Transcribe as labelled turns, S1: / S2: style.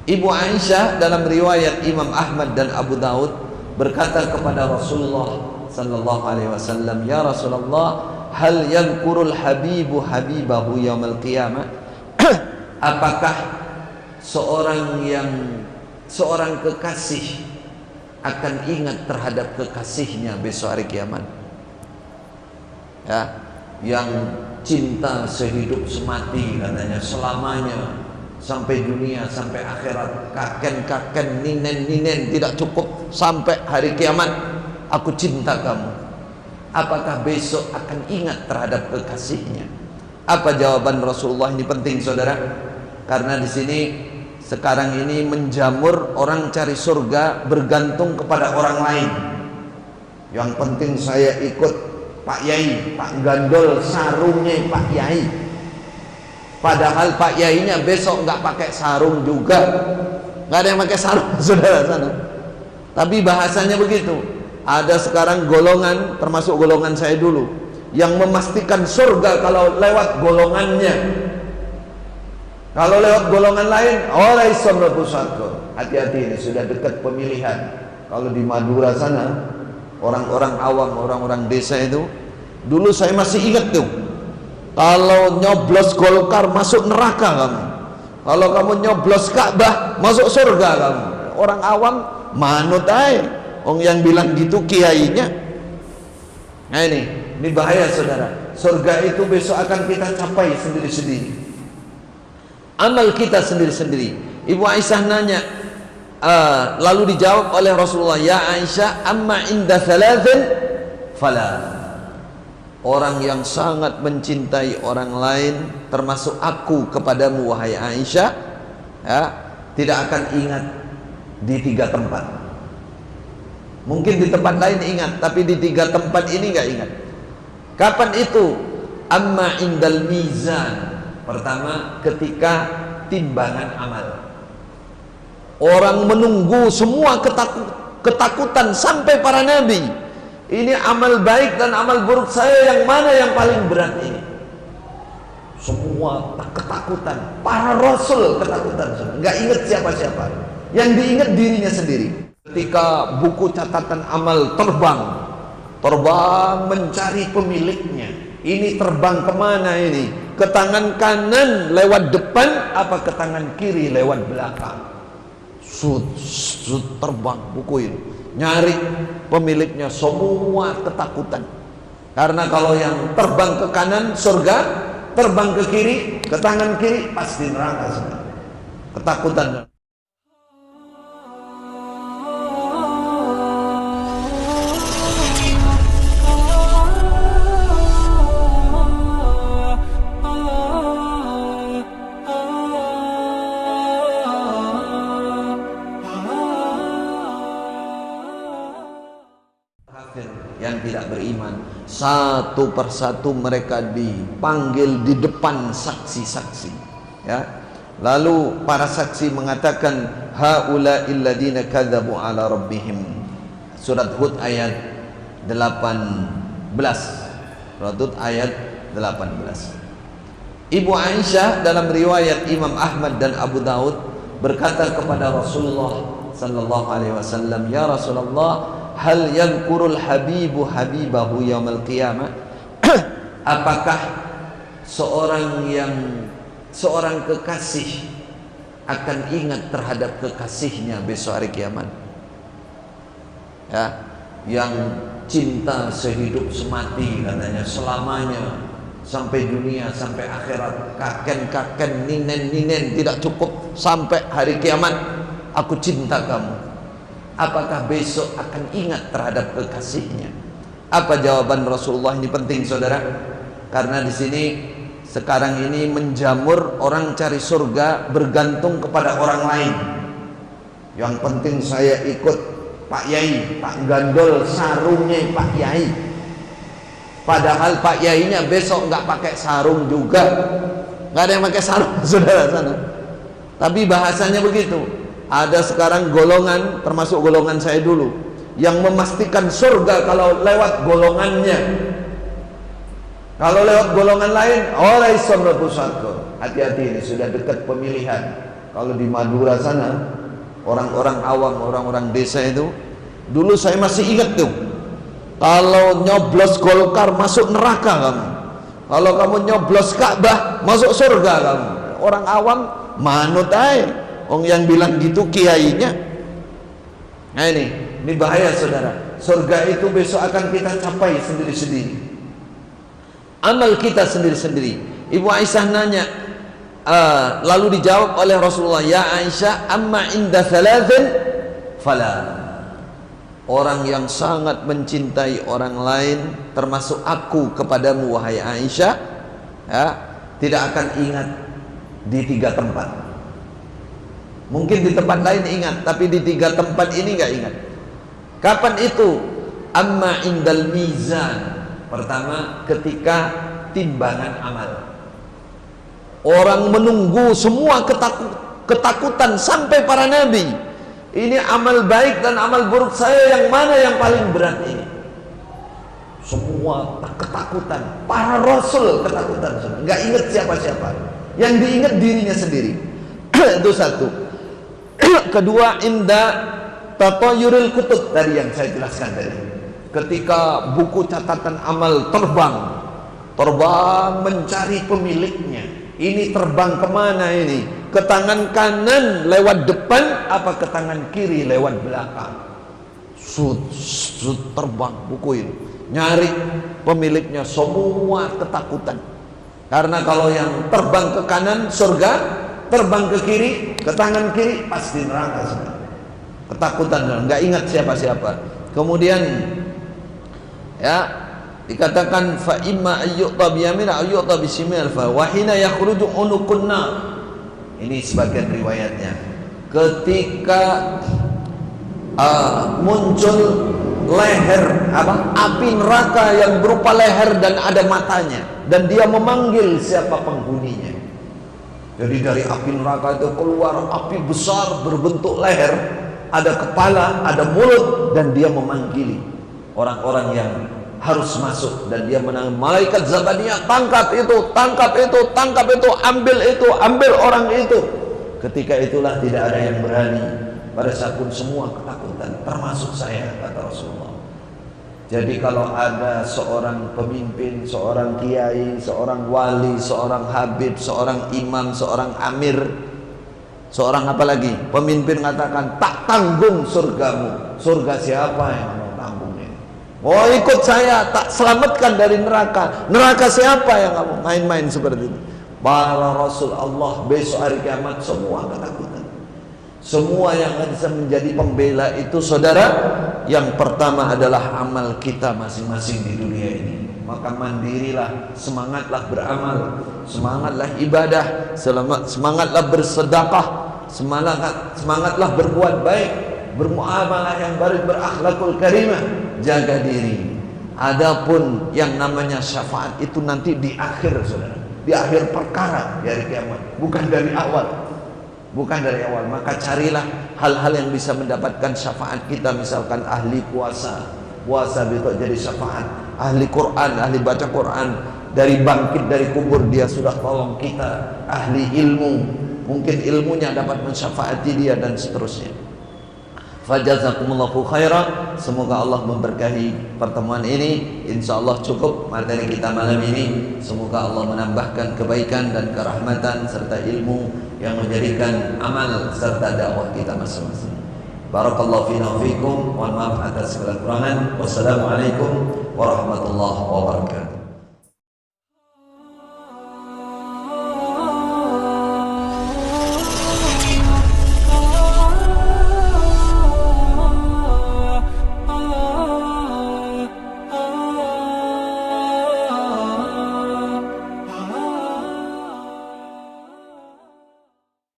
S1: Ibu Aisyah dalam riwayat Imam Ahmad dan Abu Daud berkata kepada Rasulullah sallallahu alaihi wasallam, "Ya Rasulullah, hal yadhkurul habibu habibahu yaumil qiyamah?" Apakah seorang kekasih akan ingat terhadap kekasihnya besok hari kiamat? Ya, yang cinta sehidup semati katanya, selamanya, sampai dunia, sampai akhirat, kaken-kaken, ninen-ninen, tidak cukup, sampai hari kiamat aku cinta kamu. Apakah besok akan ingat terhadap kekasihnya? Apa jawaban Rasulullah? Ini penting saudara, karena di sini sekarang ini menjamur orang cari surga bergantung kepada orang lain. Yang penting saya ikut Pak Yai, Pak Gandol sarungnya Pak Yai. Padahal Pak Yainya besok nggak pakai sarung juga, nggak ada yang pakai sarung saudara sana. Tapi bahasanya begitu. Ada sekarang golongan, termasuk golongan saya dulu, yang memastikan surga kalau lewat golongannya. Kalau lewat golongan lain, oleh pusatku. Hati-hati, ini sudah dekat pemilihan. Kalau di Madura sana, orang-orang awam, orang-orang desa itu, dulu saya masih ingat tuh, kalau nyoblos Golkar masuk neraka kamu, kalau kamu nyoblos Ka'bah masuk surga kamu. Orang awam manut aja. Yang bilang gitu kiainya. Nah ini bahaya saudara. Surga itu besok akan kita capai sendiri-sendiri, amal kita sendiri-sendiri. Ibu Aisyah nanya, lalu dijawab oleh Rasulullah, "Ya Aisyah, amma inda thalathin fala." Orang yang sangat mencintai orang lain, termasuk aku kepadamu wahai Aisyah, ya, tidak akan ingat di 3 tempat. Mungkin di tempat lain ingat, tapi di 3 tempat ini nggak ingat. Kapan itu? Amma indal mizan. Pertama, ketika timbangan amal. Orang menunggu semua ketakutan sampai para nabi. Ini amal baik dan amal buruk saya yang mana yang paling berat ini? Semua ketakutan. Para rasul ketakutan. Nggak ingat siapa-siapa. Yang diingat dirinya sendiri. Ketika buku catatan amal terbang mencari pemiliknya. Ini terbang kemana ini? Ke tangan kanan lewat depan apa ke tangan kiri lewat belakang? Terbang buku ini, nyari pemiliknya, semua ketakutan. Karena kalau yang terbang ke kanan surga, terbang ke kiri, ke tangan kiri pasti neraka. Ketakutan. Yang tidak beriman, satu persatu mereka dipanggil di depan saksi-saksi, ya. Lalu para saksi mengatakan, haula illadina kadzabu ala rabbihim. Surat Hud ayat 18. Surat Hud ayat 18. Ibu Aisyah dalam riwayat Imam Ahmad dan Abu Daud berkata kepada Rasulullah sallallahu alaihi wasallam, "Ya Rasulullah, hal yadhkurul habibu habibahu yaumil qiyamah?" Apakah seorang kekasih akan ingat terhadap kekasihnya besok hari kiamat? Ya, yang cinta sehidup semati katanya, selamanya, sampai dunia, sampai akhirat, kaken-kaken, ninen-ninen, tidak cukup, sampai hari kiamat aku cinta kamu. Apakah besok akan ingat terhadap kekasihnya? Apa jawaban Rasulullah? Ini penting saudara, karena di sini sekarang ini menjamur orang cari surga bergantung kepada orang lain. Yang penting saya ikut Pak Yai, Pak Gandol sarungnya Pak Yai. Padahal Pak Yainya besok nggak pakai sarung juga, nggak ada yang pakai sarung saudara sana. Tapi bahasanya begitu. Ada sekarang golongan, termasuk golongan saya dulu, yang memastikan surga kalau lewat golongannya. Kalau lewat golongan lain, oleh pusatku. Hati-hati, ini sudah dekat pemilihan. Kalau di Madura sana, orang-orang awam, orang-orang desa itu, dulu saya masih ingat tuh, kalau nyoblos Golkar masuk neraka kamu, kalau kamu nyoblos Ka'bah masuk surga kamu. Orang awam manut aja, orang yang bilang gitu kiainya. Nah ini bahaya saudara. Surga itu besok akan kita capai sendiri-sendiri, amal kita sendiri-sendiri. Ibu Aisyah nanya, lalu dijawab oleh Rasulullah, ya Aisyah, amma inda thalathin fala. Orang yang sangat mencintai orang lain, termasuk aku kepadamu wahai Aisyah, ya, tidak akan ingat di 3 tempat. Mungkin di tempat lain ingat, tapi di 3 tempat ini nggak ingat. Kapan itu? Amma indal mizan. Pertama, ketika timbangan amal. Orang menunggu semua ketakutan sampai para nabi. Ini amal baik dan amal buruk saya yang mana yang paling berat ini? Semua ketakutan. Para rasul ketakutan. Nggak ingat siapa-siapa. Yang diingat dirinya sendiri. Itu satu. Kedua, inda tatayuril kutub, dari yang saya jelaskan tadi. Ketika buku catatan amal terbang mencari pemiliknya. Ini terbang kemana ini? Ke tangan kanan lewat depan apa ke tangan kiri lewat belakang? Terbang buku ini, nyari pemiliknya, semua ketakutan. Karena kalau yang terbang ke kanan surga, terbang ke kiri, ke tangan kiri pasti neraka semua. Ketakutan, nggak ingat siapa-siapa. Kemudian ya dikatakan fa imma ayyuta bi yamin ayyuta bi shimal fa wa hina yakhruju unuqun nar. Ini sebagian riwayatnya. Ketika muncul leher api neraka yang berupa leher dan ada matanya, dan dia memanggil siapa penghuninya. Jadi dari api neraka itu keluar api besar berbentuk leher, ada kepala, ada mulut, dan dia memanggili orang-orang yang harus masuk, dan dia menang. Malaikat Zabaniyah, tangkap itu, tangkap itu, tangkap itu, ambil orang itu. Ketika itulah tidak ada yang berani. Pada saat pun semua ketakutan, termasuk saya, kata Rasulullah. Jadi kalau ada seorang pemimpin, seorang kiai, seorang wali, seorang habib, seorang imam, seorang amir, seorang apa lagi, pemimpin mengatakan tak tanggung surgamu, surga siapa yang mau tanggung ini? Oh ikut saya, tak selamatkan dari neraka, neraka siapa yang kamu main-main seperti itu? Para Rasul Allah besok hari kiamat semua ketakutan. Semua yang bisa menjadi pembela itu saudara, yang pertama adalah amal kita masing-masing di dunia ini. Maka mandirilah, semangatlah beramal, semangatlah ibadah, semangatlah bersedekah, semangatlah berbuat baik, bermuamalah yang baik, berakhlakul karimah, jaga diri. Adapun yang namanya syafaat itu nanti di akhir saudara, di akhir perkara di hari kiamat, bukan dari awal. Bukan dari awal. Maka carilah hal-hal yang bisa mendapatkan syafaat kita. Misalkan ahli puasa, puasa bisa jadi syafaat. Ahli Quran, ahli baca Quran, dari bangkit dari kubur dia sudah tolong kita. Ahli ilmu, mungkin ilmunya dapat mensyafaati dia, dan seterusnya. Fajazakumullahu khairan. Semoga Allah memberkahi pertemuan ini. Insyaallah cukup materi kita malam ini. Semoga Allah menambahkan kebaikan dan kerahmatan serta ilmu yang menjadikan amal serta dakwah kita masing-masing. Barakallahu fina wa fikum. Mohon maaf atas segala kekurangan. Wassalamualaikum warahmatullahi wabarakatuh.